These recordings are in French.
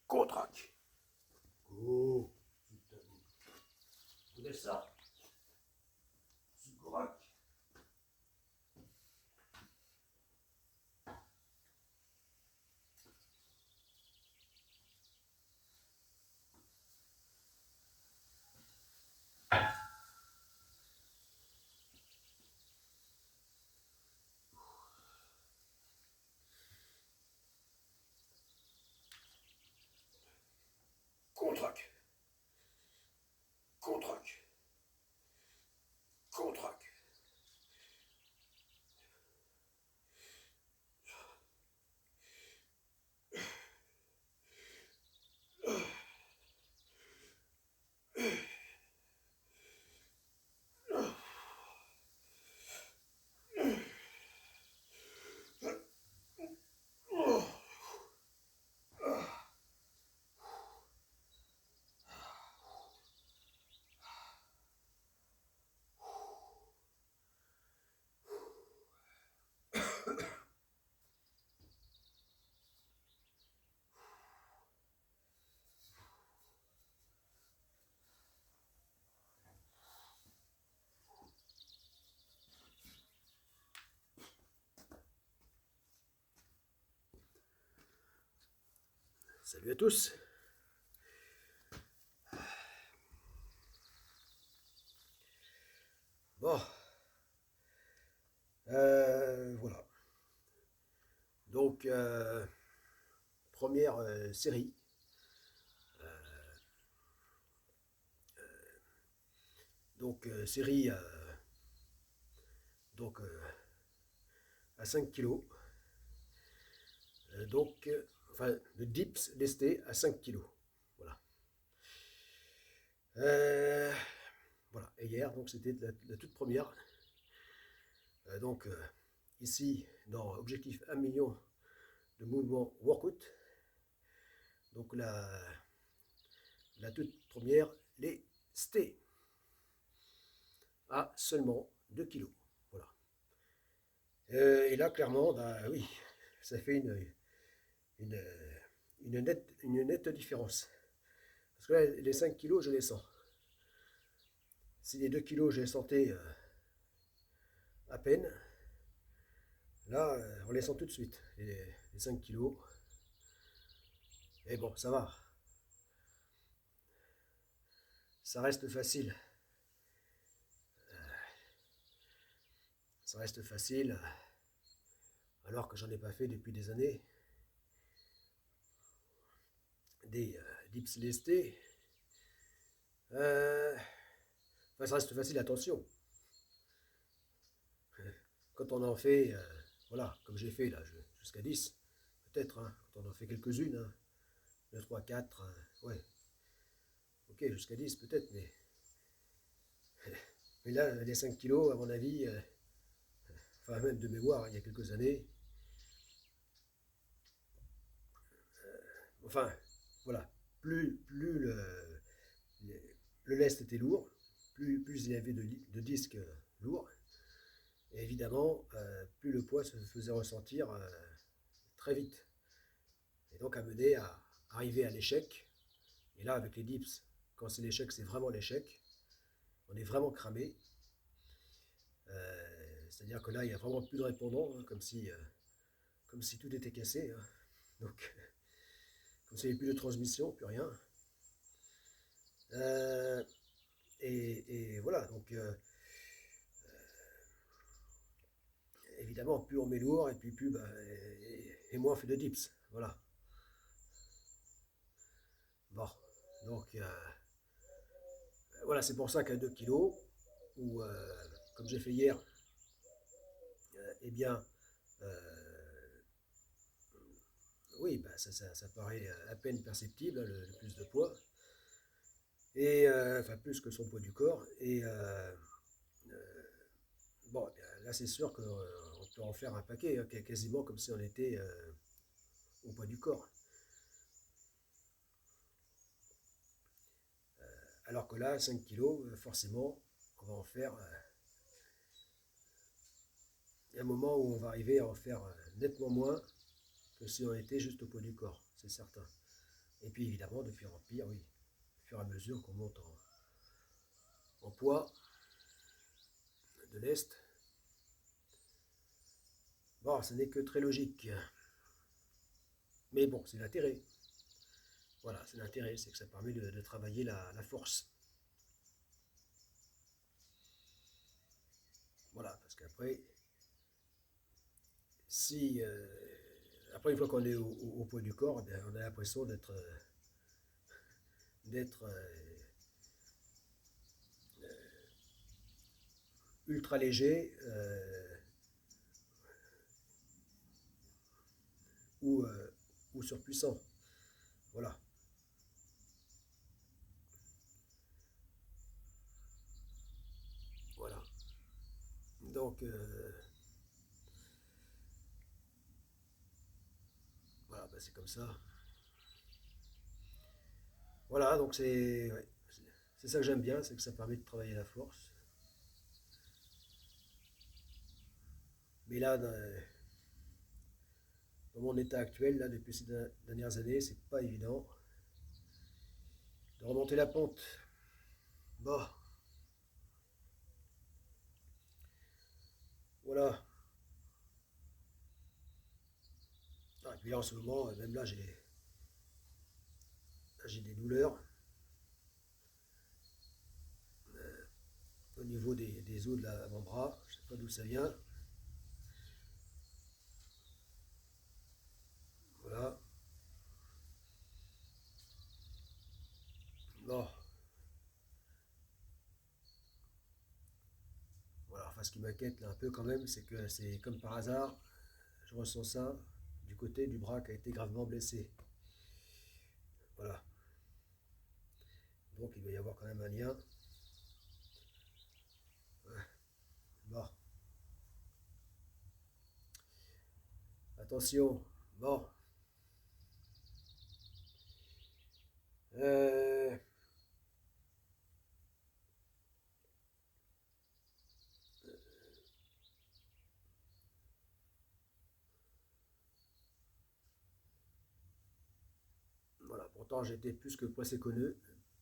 Contraque. Oh, putain. Vous laissez ça. Contraque. Contraque. Contraque. Contraque. Salut à tous. Bon, voilà. Donc, première série. Donc, série donc, à 5 kilos. Donc, enfin, de dips lestés à 5 kilos. Voilà. Voilà. Et hier, donc, c'était la toute première. Donc, ici, dans Objectif 1 million de mouvements workout. Donc, la toute première, les lestés à seulement 2 kilos. Voilà. Et là, clairement, bah oui, ça fait une, une nette différence. Parce que là, les 5 kilos, je les sens. Si les 2 kilos, je les sentais à peine, là, on les sent tout de suite, les 5 kilos. Et bon, ça va. Ça reste facile. Ça reste facile, alors que j'en ai pas fait depuis des années. Des dips lestés. Enfin, ça reste facile, attention. Quand on en fait, voilà, comme j'ai fait là, jusqu'à 10, peut-être, hein, quand on en fait quelques-unes, hein, 2, 3, 4, ouais, ok, jusqu'à 10 peut-être, mais là, les 5 kilos, à mon avis, enfin même de mémoire, hein, il y a quelques années, enfin, voilà, plus le lest était lourd, plus il y avait de disques lourds, et évidemment, plus le poids se faisait ressentir très vite, et donc amener à arriver à l'échec. Et là, avec les dips, quand c'est l'échec, c'est vraiment l'échec. On est vraiment cramé. C'est-à-dire que là, il n'y a vraiment plus de répondant, hein, comme si tout était cassé, hein. Donc, comme s'il n'y avait plus de transmission, plus rien. Euh, et voilà, donc évidemment, plus on met lourd, et puis plus, bah, et moins on fait de dips. Voilà. Bon, donc voilà, c'est pour ça qu'à 2 kilos, ou comme j'ai fait hier, eh bien, oui, bah, ça paraît à peine perceptible, hein, le plus de poids, et enfin plus que son poids du corps. Et bon, là c'est sûr qu'on peut en faire un paquet, hein, quasiment comme si on était au poids du corps. Alors que là, 5 kilos, forcément, on va en faire. Il y a un moment où on va arriver à en faire nettement moins que si on était juste au poids du corps, c'est certain. Et puis évidemment, de pire en pire, oui, au fur et à mesure qu'on monte en poids de l'Est. Bon, ce n'est que très logique. Mais bon, c'est l'intérêt. Voilà, c'est l'intérêt, c'est que ça permet de travailler la force. Voilà, parce qu'après, si après une fois qu'on est au poids du corps, eh bien, on a l'impression d'être ultra léger ou surpuissant. Voilà. Voilà. Donc voilà, bah, c'est comme ça. Voilà, donc c'est ça que j'aime bien, c'est que ça permet de travailler la force. Mais là, dans mon état actuel, là, depuis ces dernières années, c'est pas évident de remonter la pente. Bon, voilà. Ah, et puis là, en ce moment, même là, j'ai des douleurs au niveau des os de l'avant-bras. Je sais pas d'où ça vient. Voilà. Bon, voilà. Enfin, ce qui m'inquiète là un peu quand même, c'est que c'est comme par hasard, je ressens ça du côté du bras qui a été gravement blessé. Voilà. Donc il doit y avoir quand même un lien. Bon, attention. Bon. Euh, voilà. Pourtant, j'étais plus que précautionneux.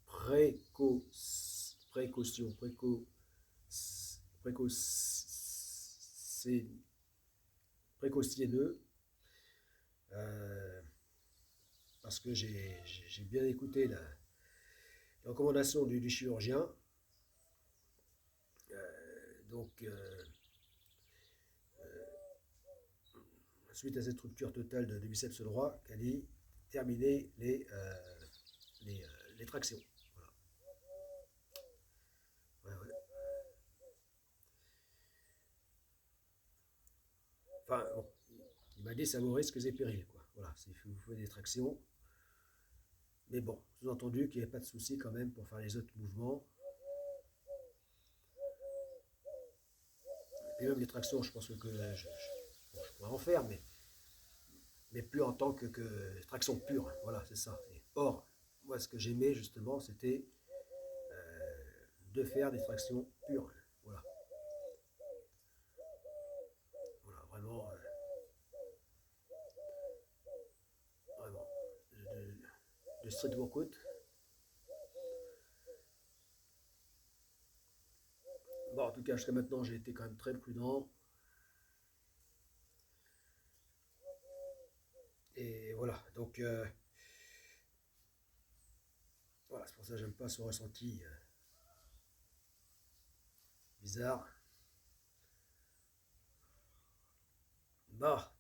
Préco, précaution, précaution, précautionneux. euh, Parce que j'ai bien écouté les recommandations du chirurgien. Donc, suite à cette rupture totale de biceps droit, qu'a dit terminer les tractions. Voilà. Ouais, ouais. Enfin, bon, il m'a dit ça vaut risques et périls. Quoi. Voilà, si vous faites des tractions. Mais bon, sous-entendu qu'il n'y avait pas de souci quand même pour faire les autres mouvements. Et même les tractions, je pense bon, je pourrais en faire, mais plus en tant que traction pure. Voilà, c'est ça. Or, moi, ce que j'aimais justement, c'était de faire des tractions pures. Voilà, voilà vraiment, vraiment. De street workout. Bon, en tout cas, jusqu'à maintenant, j'ai été quand même très prudent. Et voilà, donc voilà, c'est pour ça que j'aime pas ce ressenti bizarre. Bah,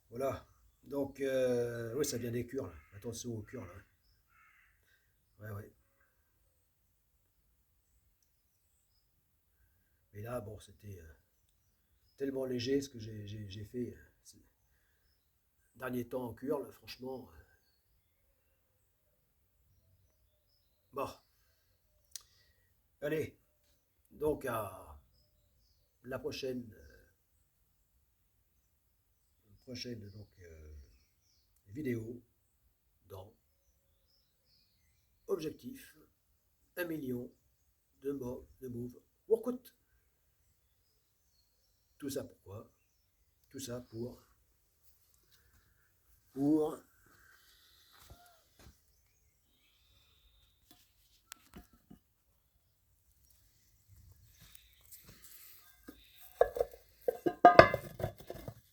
voilà. Donc, oui, ça vient des cures, là. Attention aux cures, là. Ouais, ouais. Mais là, bon, c'était tellement léger ce que j'ai fait ces derniers temps en cure, là, franchement. Bon, allez, donc à la prochaine donc, vidéo dans Objectif 1 million de moves workout. Tout ça pourquoi? Tout ça pour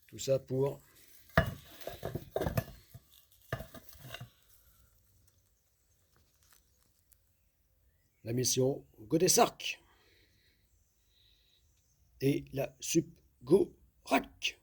tout ça pour la mission Godessark et la Subgorak.